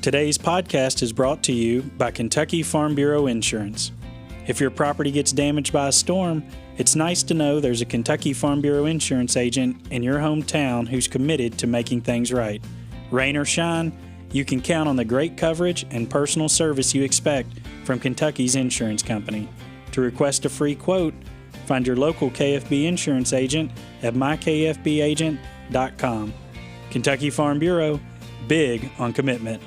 Today's podcast is brought to you by Kentucky Farm Bureau Insurance. If your property gets damaged by a storm, it's nice to know there's a Kentucky Farm Bureau insurance agent in your hometown who's committed to making things right. Rain or shine, you can count on the great coverage and personal service you expect from Kentucky's insurance company. To request a free quote, find your local KFB insurance agent at mykfbagent.com. Kentucky Farm Bureau, big on commitment.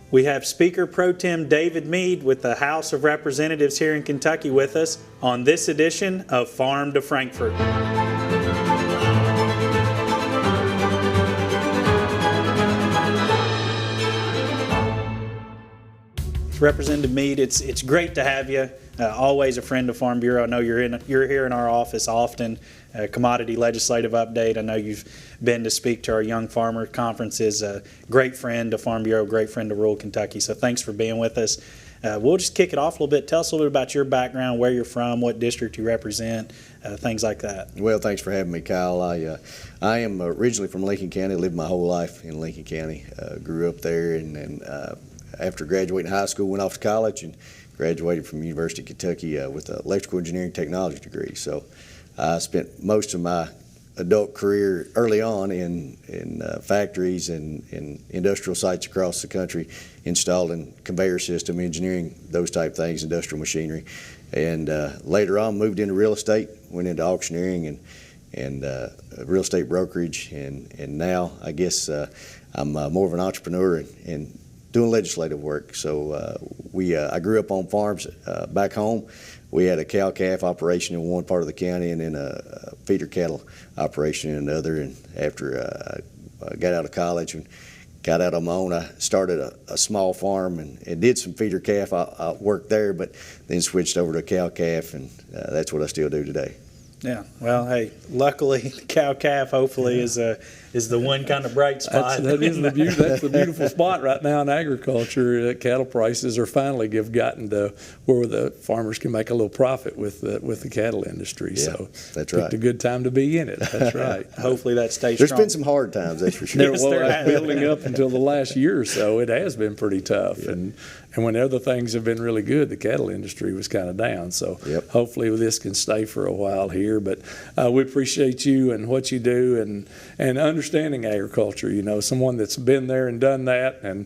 We have Speaker Pro Tem David Meade with the House of Representatives here in Kentucky with us on this edition of Farm to Frankfort. Representative Meade, it's great to have you. Always a friend of Farm Bureau. I know you're here in our office often. Commodity legislative update. I know you've been to speak to our Young Farmer Conferences. A great friend of Farm Bureau, great friend of rural Kentucky. So thanks for being with us. We'll just kick it off a little bit. Tell us a little bit about your background, where you're from, what district you represent, things like that. Well, thanks for having me, Kyle. I am originally from Lincoln County. Lived my whole life in Lincoln County. Grew up there, and after graduating high school, went off to college and graduated from University of Kentucky with an electrical engineering technology degree. So I spent most of my adult career early on in factories and in industrial sites across the country, installing conveyor system engineering, those type things, industrial machinery. And later on moved into real estate, went into auctioneering and real estate brokerage, and now I guess I'm more of an entrepreneur and doing legislative work. So I grew up on farms back home. We had a cow-calf operation in one part of the county and then a feeder cattle operation in another. And after I got out of college and got out on my own, I started a small farm and did some feeder calf. I worked there, but then switched over to cow-calf, and that's what I still do today. Yeah, well, hey, luckily the cow-calf hopefully is the one kind of bright spot. That's the beautiful spot right now in agriculture. Cattle prices are finally gotten to where the farmers can make a little profit with the cattle industry. Yeah, so that's right. Picked a good time to be in it. That's right. Hopefully that stays There's strong. been some hard times, that's for sure. Building up until the last year or so, it has been pretty tough. Yeah. And when other things have been really good, the cattle industry was kind of down. So hopefully this can stay for a while here. But we appreciate you and what you do and understanding agriculture. You know, someone that's been there and done that. And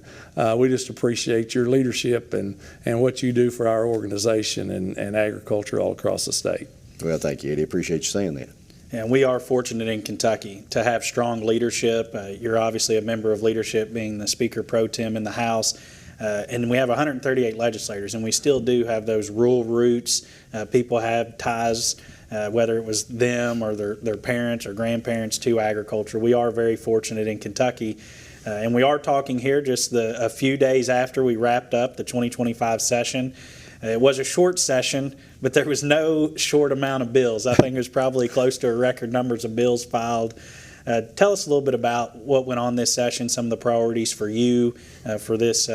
we just appreciate your leadership and what you do for our organization and agriculture all across the state. Well, thank you, Eddie. Appreciate you saying that. And we are fortunate in Kentucky to have strong leadership. You're obviously a member of leadership, being the Speaker Pro Tem in the House. And we have 138 legislators, and we still do have those rural roots. People have ties, whether it was them or their parents or grandparents, to agriculture. We are very fortunate in Kentucky. And we are talking here just a few days after we wrapped up the 2025 session. It was a short session, but there was no short amount of bills. I think there's probably close to a record numbers of bills filed. Tell us a little bit about what went on this session, some of the priorities for you, for this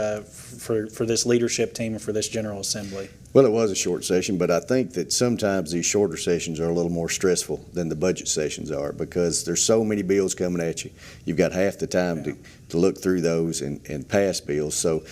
leadership team and for this General Assembly. Well, it was a short session, but I think that sometimes these shorter sessions are a little more stressful than the budget sessions are, because there's so many bills coming at you. You've got half the time to look through those and pass bills. So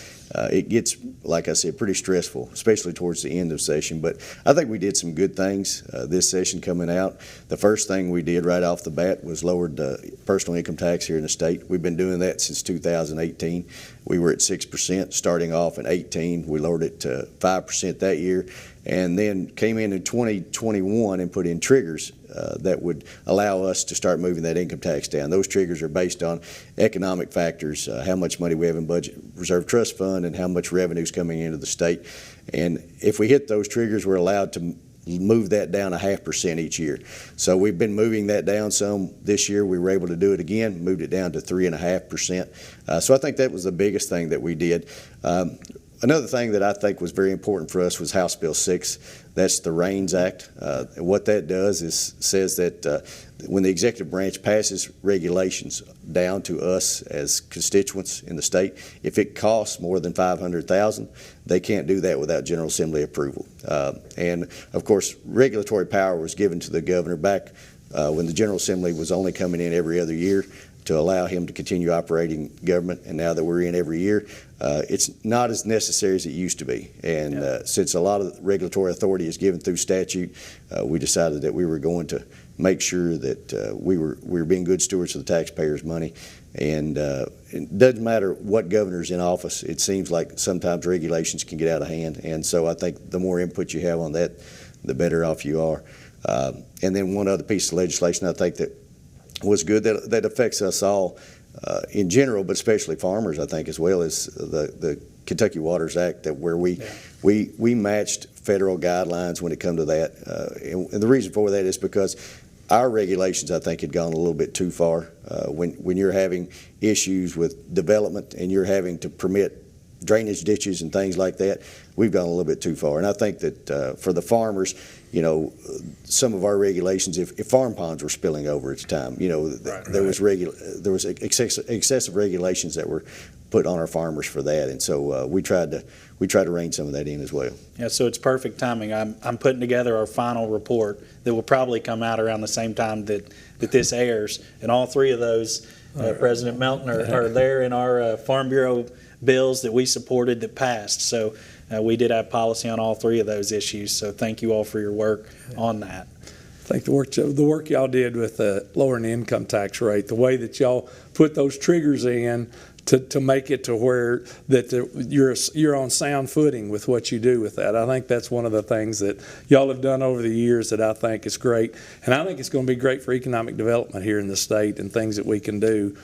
it gets, like I said, pretty stressful, especially towards the end of session. But I think we did some good things this session coming out. The first thing we did right off the bat was lowered the personal income tax here in the state. We've been doing that since 2018. We were at 6% starting off in 18. We lowered it to 5% that year, and then came in 2021 and put in triggers that would allow us to start moving that income tax down. Those triggers are based on economic factors, how much money we have in budget reserve trust fund and how much revenue is coming into the state. And if we hit those triggers, we're allowed to move that down 0.5% each year. So we've been moving that down some. This year we were able to do it again, moved it down to 3.5%. So I think that was the biggest thing that we did. Another thing that I think was very important for us was House Bill 6. That's the REINS Act. What that does is says that when the executive branch passes regulations down to us as constituents in the state, if it costs more than $500,000, they can't do that without General Assembly approval. And of course, regulatory power was given to the governor back when the General Assembly was only coming in every other year. to allow him to continue operating government. And now that we're in every year, it's not as necessary as it used to be. And since a lot of regulatory authority is given through statute, we decided that we were going to make sure that we were being good stewards of the taxpayers' money. And it doesn't matter what governor's in office. It seems like sometimes regulations can get out of hand. And so I think the more input you have on that, the better off you are. And then one other piece of legislation I think that was good that affects us all in general, but especially farmers, I think, as well, is the Kentucky Waters Act, that where we matched federal guidelines when it come to that. And the reason for that is because our regulations, I think, had gone a little bit too far. When you're having issues with development and you're having to permit drainage ditches and things like that, we've gone a little bit too far. And I think that for the farmers, you know, some of our regulations, if farm ponds were spilling over at the time, you know, there was excessive regulations that were put on our farmers for that. And so we tried to rein some of that in as well. Yeah, so it's perfect timing. I'm putting together our final report that will probably come out around the same time that this airs, and all three of those, President Melton, are there in our Farm Bureau bills that we supported that passed. So we did have policy on all three of those issues. So thank you all for your work on that. I think the work y'all did with lowering the income tax rate, the way that y'all put those triggers in to make it to where that you're on sound footing with what you do with that. I think that's one of the things that y'all have done over the years that I think is great. And I think it's going to be great for economic development here in the state and things that we can do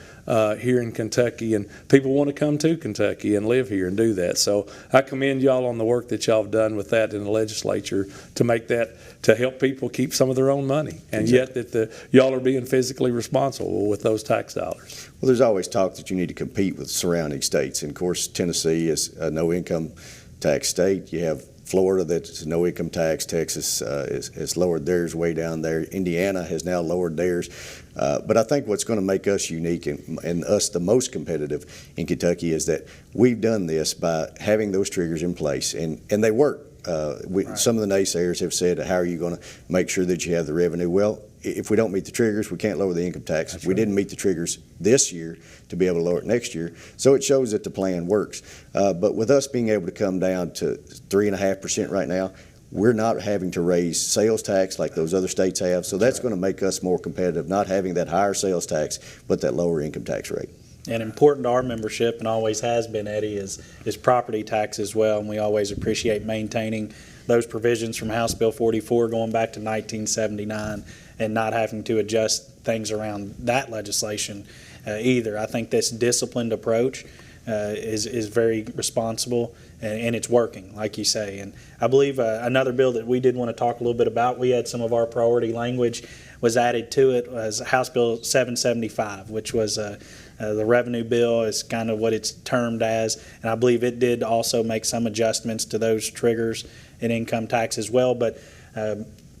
here in Kentucky. And people want to come to Kentucky and live here and do that. So I commend y'all on the work that y'all have done with that in the legislature to make that, to help people keep some of their own money. And yet that y'all are being physically responsible with those tax dollars. Well, there's always talk that you need to compete with surrounding states. And of course, Tennessee is a no income tax state. You have Florida that's no income tax. Texas has lowered theirs way down there. Indiana has now lowered theirs. But I think what's going to make us unique and us the most competitive in Kentucky is that we've done this by having those triggers in place, and they work. Some of the naysayers have said, how are you going to make sure that you have the revenue? Well, if we don't meet the triggers, we can't lower the income tax. We didn't meet the triggers this year to be able to lower it next year. So it shows that the plan works. But with us being able to come down to 3.5% right now, we're not having to raise sales tax like those other states have. So that's going to make us more competitive, not having that higher sales tax, but that lower income tax rate. And important to our membership, and always has been, Eddie, is property tax as well. And we always appreciate maintaining those provisions from House Bill 44 going back to 1979 and not having to adjust things around that legislation either. I think this disciplined approach is very responsible, and it's working, like you say. And I believe another bill that we did want to talk a little bit about, we had some of our priority language was added to it, was House Bill 775, which was the revenue bill is kind of what it's termed as. And I believe it did also make some adjustments to those triggers in income tax as well. But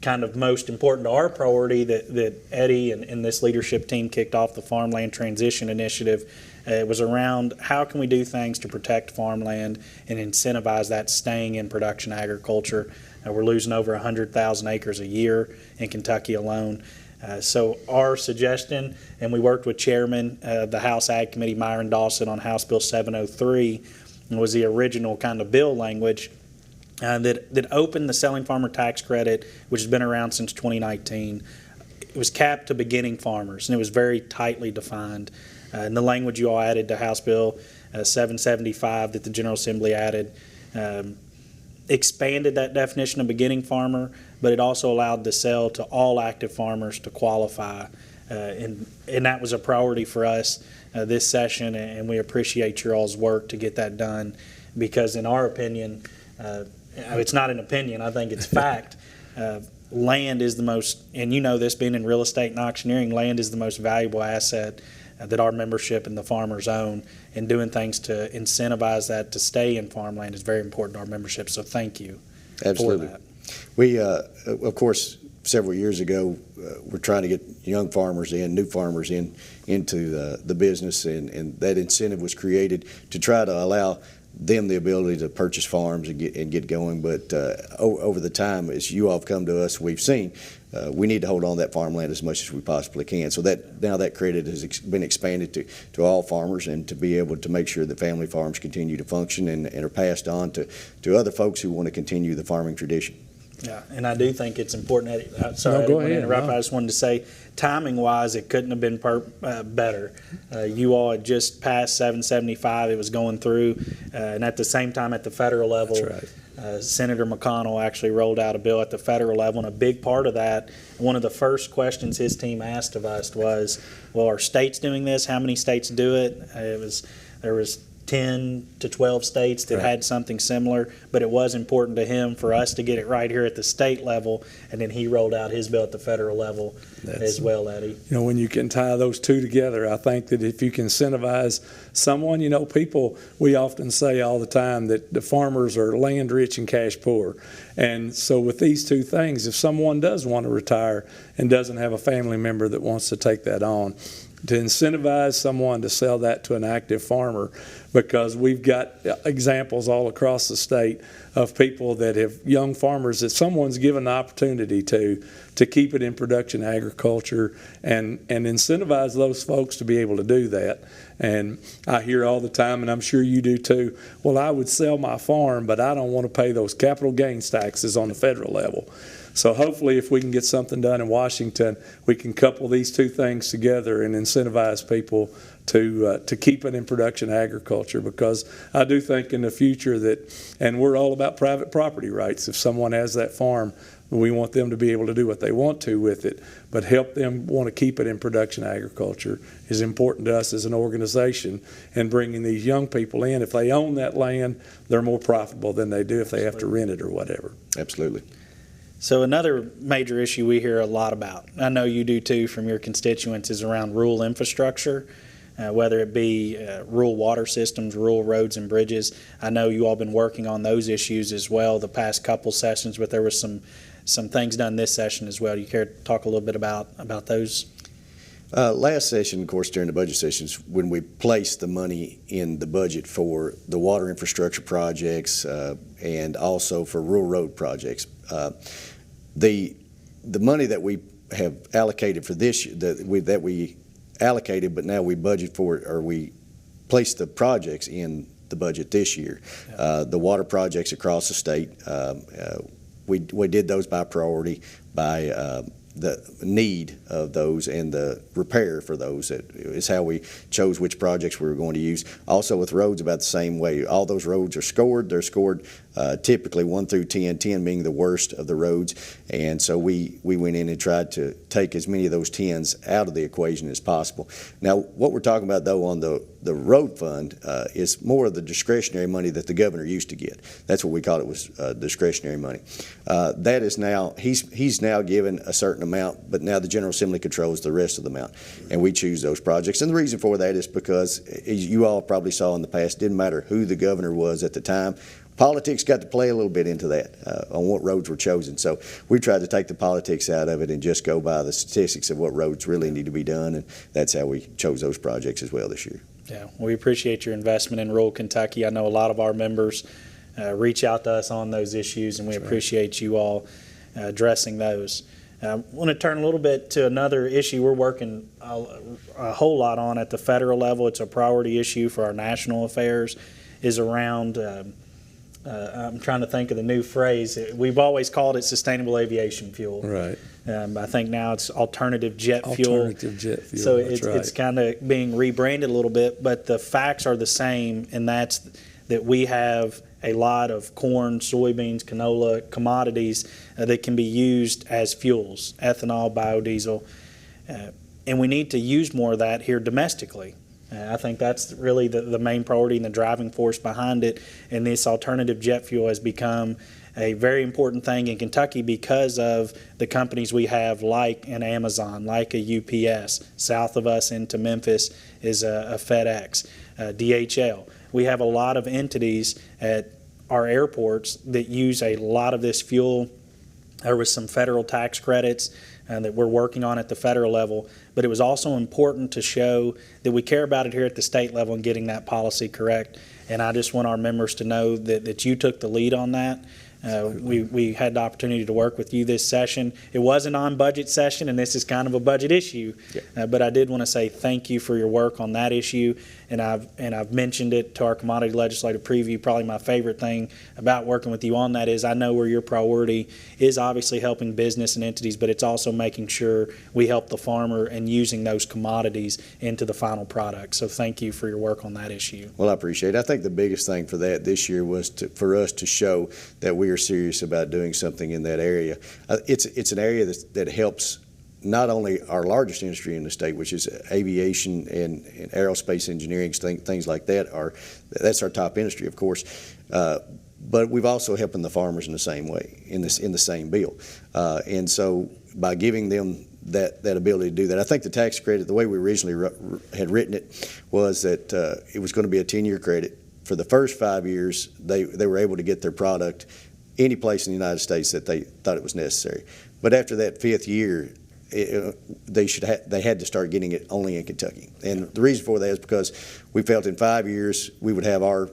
kind of most important to our priority that Eddie and this leadership team kicked off the Farmland Transition Initiative. It was around how can we do things to protect farmland and incentivize that staying in production agriculture. We're losing over 100,000 acres a year in Kentucky alone. So our suggestion, and we worked with Chairman the House Ag Committee, Myron Dawson, on House Bill 703, was the original kind of bill language that opened the selling farmer tax credit, which has been around since 2019. It was capped to beginning farmers, and it was very tightly defined. And the language you all added to House Bill 775 that the General Assembly added expanded that definition of beginning farmer, but it also allowed the sale to all active farmers to qualify. And that was a priority for us this session, and we appreciate your all's work to get that done, because in our opinion, it's not an opinion, I think it's fact. Land is the most, and you know this being in real estate and auctioneering, land is the most valuable asset that our membership and the farmers own, and doing things to incentivize that to stay in farmland is very important to our membership. So thank you. Absolutely. For that. We, of course, several years ago, we're trying to get young farmers in, new farmers into the business, and that incentive was created to try to allow them the ability to purchase farms and get going. But over the time, as you all have come to us, we've seen we need to hold on to that farmland as much as we possibly can. So that now that credit has been expanded to all farmers, and to be able to make sure that family farms continue to function and are passed on to other folks who want to continue the farming tradition. Yeah, and I do think it's important. Sorry, No, I go didn't want to ahead. interrupt. No. I just wanted to say, timing-wise, it couldn't have been better. You all had just passed 775. It was going through, and at the same time, at the federal level, That's right. Senator McConnell actually rolled out a bill at the federal level, and a big part of that, one of the first questions his team asked of us was, well, are states doing this? How many states do it? There was 10 to 12 states that Right. had something similar, but it was important to him for us to get it right here at the state level, and then he rolled out his bill at the federal level as well, Eddie. You know, when you can tie those two together, I think that if you can incentivize someone, you know, people, we often say all the time that the farmers are land rich and cash poor. And so with these two things, if someone does want to retire and doesn't have a family member that wants to take that on, to incentivize someone to sell that to an active farmer, because we've got examples all across the state of people that have young farmers that someone's given the opportunity to keep it in production agriculture and incentivize those folks to be able to do that. And I hear all the time, and I'm sure you do too, well, I would sell my farm, but I don't want to pay those capital gains taxes on the federal level. So hopefully if we can get something done in Washington, we can couple these two things together and incentivize people to keep it in production agriculture, because I do think in the future that, and we're all about private property rights. If someone has that farm, we want them to be able to do what they want to with it, but help them want to keep it in production agriculture is important to us as an organization. And bringing these young people in, if they own that land, they're more profitable than they do if they have to rent it or whatever. Absolutely. So another major issue we hear a lot about, I know you do too from your constituents, is around rural infrastructure, whether it be rural water systems, rural roads and bridges. I know you all been working on those issues as well the past couple sessions, but there was some things done this session as well. Do you care to talk a little bit about those? Last session, of course, during the budget sessions, when we placed the money in the budget for the water infrastructure projects and also for rural road projects, the money that we have allocated for this year, that we allocated, but now we budget for it, or we placed the projects in the budget this year. The water projects across the state, we did those by priority, by the need of those and the repair for those. Is how we chose which projects we were going to use. Also with roads, about the same way. All those roads are scored. They're scored typically 1 through 10, 10 being the worst of the roads. And so we went in and tried to take as many of those 10s out of the equation as possible. Now, what we're talking about, though, on the road fund is more of the discretionary money that the governor used to get. That's what we called it, was discretionary money. That is now, he's now given a certain amount, but now the General Assembly controls the rest of the amount, and we choose those projects. And the reason for that is because, as you all probably saw in the past, it didn't matter who the governor was at the time. Politics got to play a little bit into that on what roads were chosen. So we tried to take the politics out of it and just go by the statistics of what roads really need to be done, and that's how we chose those projects as well this year. Yeah, we appreciate your investment in rural Kentucky. I know a lot of our members reach out to us on those issues, and we appreciate you all addressing those. I want to turn a little bit to another issue we're working a whole lot on at the federal level. It's a priority issue for our national affairs, is around, I'm trying to think of the new phrase. We've always called it sustainable aviation fuel. Right. I think now it's alternative jet fuel. Alternative jet fuel, So that's right. it's kind of being rebranded a little bit, but the facts are the same, and that's that we have a lot of corn, soybeans, canola, commodities that can be used as fuels, ethanol, biodiesel, and we need to use more of that here domestically. I think that's really the main priority and the driving force behind it, and this alternative jet fuel has become a very important thing in Kentucky because of the companies we have, like an Amazon, like a UPS. South of us into Memphis is a FedEx, DHL. We have a lot of entities at our airports that use a lot of this fuel There was some federal tax credits that we're working on at the federal level, but it was also important to show that we care about it here at the state level and getting that policy correct. And I just want our members to know that you took the lead on that. We had the opportunity to work with you this session. It was a non-budget session, and this is kind of a budget issue. Yeah. But I did want to say thank you for your work on that issue, and I've mentioned it to our commodity legislative preview. Probably my favorite thing about working with you on that is I know where your priority is obviously helping business and entities, but it's also making sure we help the farmer and using those commodities into the final product. So thank you for your work on that issue. Well, I appreciate it. I think the biggest thing for that this year was for us to show that we are serious about doing something in that area. It's an area that helps not only our largest industry in the state, which is aviation and aerospace engineering, things like that. That's our top industry, of course. But we've also helping the farmers in the same way, in the same bill. And so by giving them that ability to do that, I think the tax credit, the way we originally had written it, was that it was going to be a 10-year credit. For the first 5 years, they were able to get their product any place in the United States that they thought it was necessary. But after that 5th year, they had to start getting it only in Kentucky. And the reason for that is because we felt in 5 years we would have our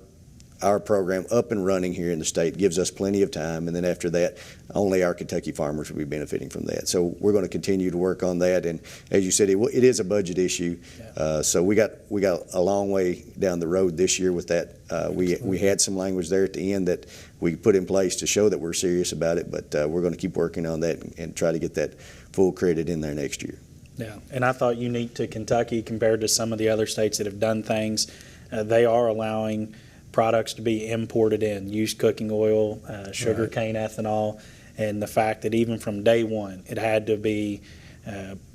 program up and running here in the state. Gives us plenty of time, and then after that, only our Kentucky farmers will be benefiting from that. So we're going to continue to work on that, and as you said, it is a budget issue. Yeah. So we got a long way down the road this year with that. We had some language there at the end that we put in place to show that we're serious about it, but we're going to keep working on that and try to get that full credit in there next year. Yeah, and I thought unique to Kentucky compared to some of the other states that have done things, they are allowing products to be imported in, used cooking oil, sugar cane ethanol, and the fact that even from day one, it had to be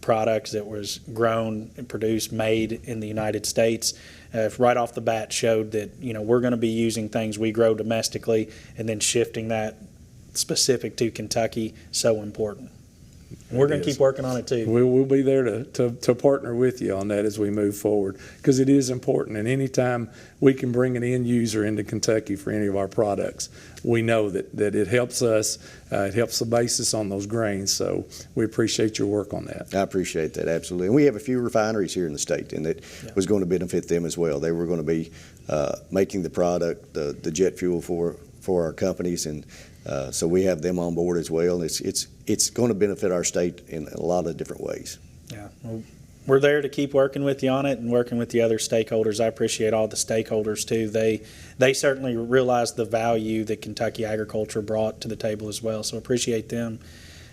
products that was grown and produced, made in the United States. Right off the bat showed that, we're going to be using things we grow domestically and then shifting that specific to Kentucky, so important. And we're going to keep working on it too. We'll be there to partner with you on that as we move forward, because it is important. And anytime we can bring an end user into Kentucky for any of our products, we know that it helps us. It helps the basis on those grains. So we appreciate your work on that. I appreciate that, absolutely. And we have a few refineries here in the state, and it was going to benefit them as well. They were going to be making the product, the jet fuel for our companies, and so we have them on board as well. And it's going to benefit our state in a lot of different ways. Yeah, well, we're there to keep working with you on it and working with the other stakeholders. I appreciate all the stakeholders too. They certainly realize the value that Kentucky agriculture brought to the table as well. So appreciate them,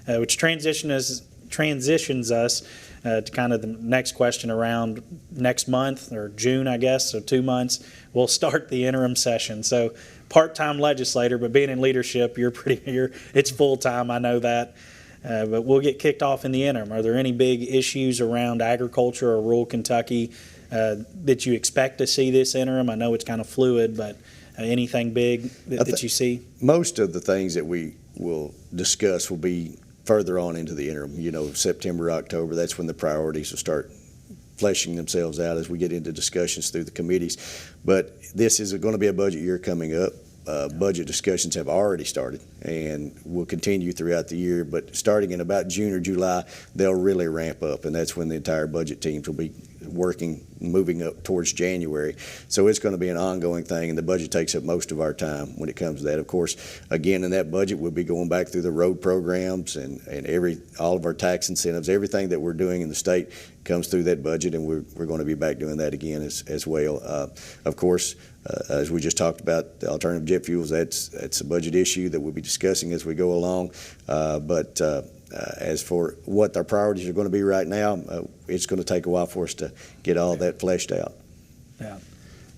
which transitions us to kind of the next question. Around next month or June, I guess, so 2 months, we'll start the interim session. So part-time legislator, but being in leadership, it's full-time, I know that. But we'll get kicked off in the interim. Are there any big issues around agriculture or rural Kentucky that you expect to see this interim? I know it's kind of fluid, but anything big that you see? Most of the things that we will discuss will be further on into the interim. September, October, that's when the priorities will start fleshing themselves out as we get into discussions through the committees. But this is going to be a budget year coming up. Budget discussions have already started and will continue throughout the year, but starting in about June or July, they'll really ramp up, and that's when the entire budget teams will be working, moving up towards January. So it's going to be an ongoing thing, and the budget takes up most of our time when it comes to that. Of course, again, in that budget, we'll be going back through the road programs and all of our tax incentives. Everything that we're doing in the state comes through that budget, and we're going to be back doing that again as well. Of course, as we just talked about, the alternative jet fuels, that's a budget issue that we'll be discussing as we go along. But as for what our priorities are going to be right now, it's going to take a while for us to get all that fleshed out. Yeah.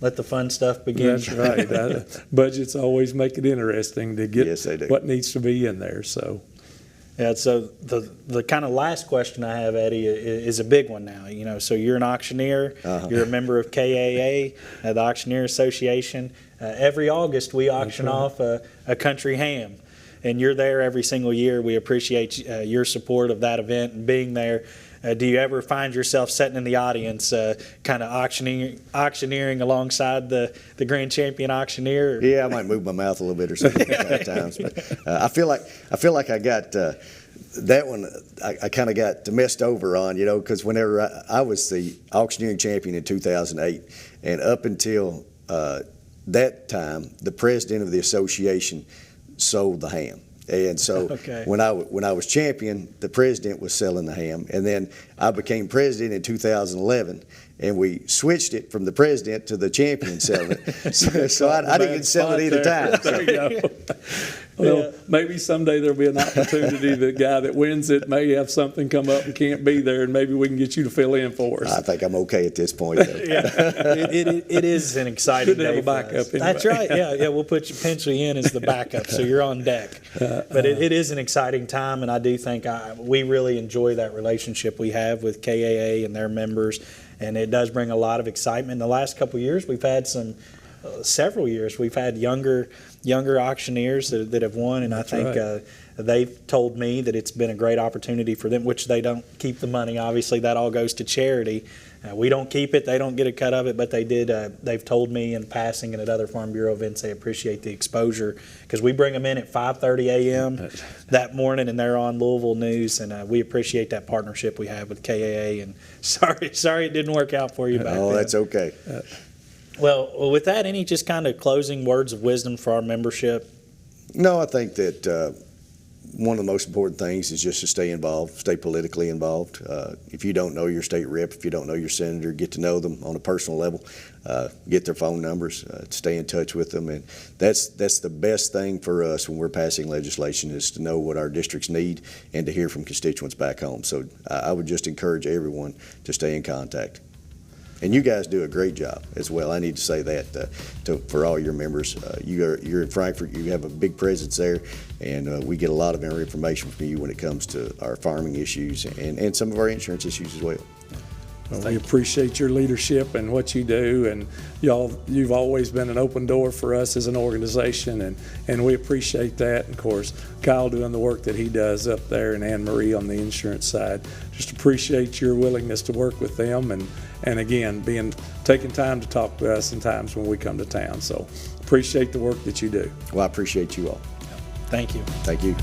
Let the fun stuff begin. That's right. Budgets always make it interesting to get what needs to be in there. So. Yeah, so the kind of last question I have, Eddie, is a big one now. So you're an auctioneer. You're a member of KAA, the Auctioneer Association. Every August we auction off a country ham, and you're there every single year. We appreciate your support of that event and being there. Do you ever find yourself sitting in the audience, kind of auctioneering alongside the grand champion auctioneer? Or? Yeah, I might move my mouth a little bit or something at times, but I feel like I got that one. I kind of got messed over on, because whenever I was the auctioneering champion in 2008, and up until that time, the president of the association sold the ham. And so Okay. when I was champion, the president was selling the ham, and then I became president in 2011, and we switched it from the president to the champion selling it. So I didn't get to sell it either time. There you go. Well, maybe someday there'll be an opportunity. The guy that wins it may have something come up and can't be there, and maybe we can get you to fill in for us. I think I'm okay at this point, though. Yeah, it is an exciting Good to have day a for backup us. anyway. That's right. Yeah, we'll pencil you in as the backup, so you're on deck. But it is an exciting time, and I do think we really enjoy that relationship we have with KAA and their members, and it does bring a lot of excitement. In the last couple of years, we've had several years, we've had younger auctioneers that have won, and That's I think right. they've told me that it's been a great opportunity for them, which they don't keep the money. Obviously, that all goes to charity. We don't keep it. They don't get a cut of it, but they did. They've told me in passing and at other Farm Bureau events they appreciate the exposure because we bring them in at 5:30 a.m. that morning, and they're on Louisville News, and we appreciate that partnership we have with KAA. And sorry it didn't work out for you back then. Oh, that's okay. Well, with that, any just kind of closing words of wisdom for our membership? No, I think that one of the most important things is just to stay involved, stay politically involved. If you don't know your state rep, if you don't know your senator, get to know them on a personal level, get their phone numbers, stay in touch with them. And that's the best thing for us when we're passing legislation is to know what our districts need and to hear from constituents back home. So I would just encourage everyone to stay in contact. And you guys do a great job as well. I need to say that for all your members. You're in Frankfort. You have a big presence there, and we get a lot of our information from you when it comes to our farming issues and some of our insurance issues as well. Well, we appreciate your leadership and what you do, and you've always been an open door for us as an organization, and we appreciate that. And of course, Kyle doing the work that he does up there, and Anne Marie on the insurance side. Just appreciate your willingness to work with them, and again, taking time to talk to us in times when we come to town. So appreciate the work that you do. Well, I appreciate you all. Thank you. Thank you.